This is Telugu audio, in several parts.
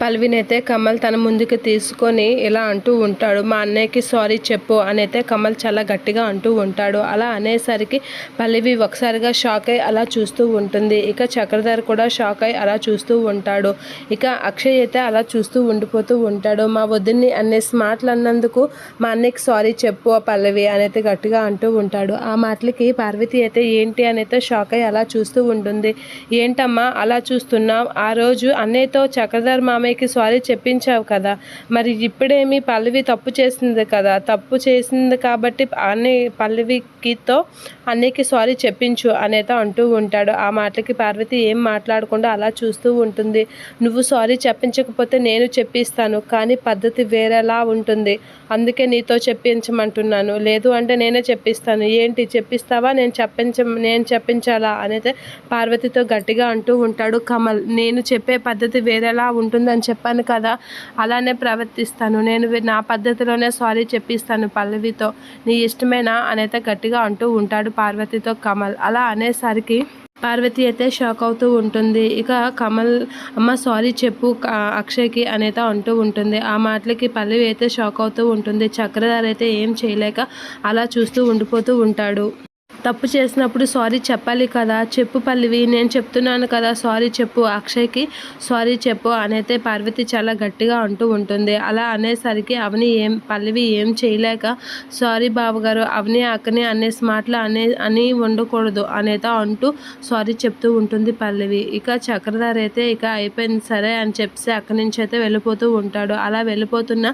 పల్లవినైతే కమల్ తన ముందుకు తీసుకొని ఇలా అంటూ ఉంటాడు, మా అన్నయ్యకి సారీ చెప్పు అనైతే కమల్ చాలా గట్టిగా అంటూ ఉంటాడు. అలా అనేసరికి పల్లవి ఒకసారిగా షాక్ అయి అలా చూస్తూ ఉంటుంది. ఇక చక్రధర్ కూడా షాక్ అయి అలా చూస్తూ ఉంటాడు. ఇక అక్షయ్ అయితే అలా చూస్తూ ఉండిపోతూ ఉంటాడు. మా వదిన్ని అన్నేసి మాటలు అన్నందుకు మా అన్నయ్యకి సారీ చెప్పు పల్లవి అనైతే గట్టిగా అంటూ ఉంటాడు. ఆ మాటలకి పార్వతి అయితే ఏంటి అనైతే షాక్ అయి అలా చూస్తూ ఉంటుంది. ఏంటమ్మా అలా చూస్తున్నావు? ఆ రోజు అన్నయ్యతో చక్రధర్ మామయ్యకి సారీ చెప్పించావు కదా, మరి ఇప్పుడేమి పల్లవి తప్పు చేసింది కదా, తప్పు చేసింది కాబట్టి పల్లవికితో అన్నయ్యకి సారీ చెప్పించు అనేది అంటూ ఉంటాడు. ఆ మాటలకి పార్వతి ఏం మాట్లాడకుండా అలా చూస్తూ ఉంటుంది. నువ్వు సారీ చెప్పించకపోతే నేను చెప్పిస్తాను, కానీ పద్ధతి వేరేలా ఉంటుంది, అందుకే నీతో చెప్పించమంటున్నాను, లేదు అంటే నేనే చెప్పిస్తాను. ఏంటి చెప్పిస్తావా? నేను చెప్పించాలా అనేది పార్వతితో గట్టిగా అంటూ ఉంటాడు కమల్. నేను చెప్పే పద్ధతి వేరేలా ఉంటుందని చెప్పాను కదా, అలానే ప్రవర్తిస్తాను, నేను నా పద్ధతిలోనే సారీ చెప్పిస్తాను పల్లవితో, నీ ఇష్టమేనా అనేది గట్టిగా అంటూ ఉంటాడు పార్వతితో కమల్. అలా అనేసరికి పార్వతి అయితే షాక్ అవుతూ ఉంటుంది. ఇక కమల్ అమ్మ సారీ చెప్పు అక్షయ్కి అనేది అంటూ ఉంటుంది. ఆ మాటలకి పల్లవి అయితే షాక్ అవుతూ ఉంటుంది. చక్రధర్ అయితే ఏం చేయలేక అలా చూస్తూ ఉండిపోతూ ఉంటాడు. తప్పు చేసినప్పుడు సారీ చెప్పాలి కదా, చెప్పు పల్లవి, నేను చెప్తున్నాను కదా సారీ చెప్పు, అక్షయ్కి సారీ చెప్పు అనైతే పార్వతి చాలా గట్టిగా అంటూ ఉంటుంది. అలా అనేసరికి పల్లవి ఏం చేయలేక సారీ బావగారు, అవని అక్కని అనేసి మాటలు అని ఉండకూడదు అనేది అంటూ సారీ చెప్తూ ఉంటుంది పల్లవి. ఇక చక్రధర్ అయితే ఇక అయిపోయింది సరే అని చెప్పి అక్కడి నుంచి అయితే వెళ్ళిపోతూ ఉంటాడు. అలా వెళ్ళిపోతున్న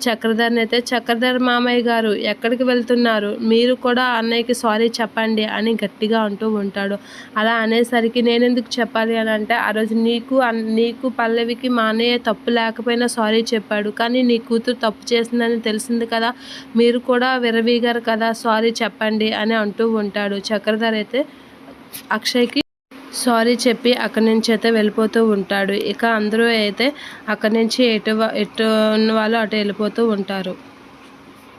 చక్రధర్ని అయితే, చక్రధర్ మామయ్య గారు ఎక్కడికి వెళ్తున్నారు, మీరు కూడా అన్నయ్యకి సారీ చెప్పండి అని గట్టిగా అంటూ ఉంటాడు. అలా అనేసరికి నేనెందుకు చెప్పాలి అని అంటే, ఆ రోజు నీకు పల్లవికి మా అన్నయ్య తప్పు లేకపోయినా సారీ చెప్పాడు, కానీ నీ కూతురు తప్పు చేసిందని తెలిసింది కదా, మీరు కూడా విరవీగారు కదా, సారీ చెప్పండి అని అంటూ ఉంటాడు. చక్రధర్ అయితే అక్షయ్కి సారీ చెప్పి అక్కడి నుంచి అయితే వెళ్ళిపోతూ ఉంటాడు. ఇక అందరూ అయితే అక్కడి నుంచి ఎటు ఉన్న వాళ్ళు అటు వెళ్ళిపోతూ ఉంటారు.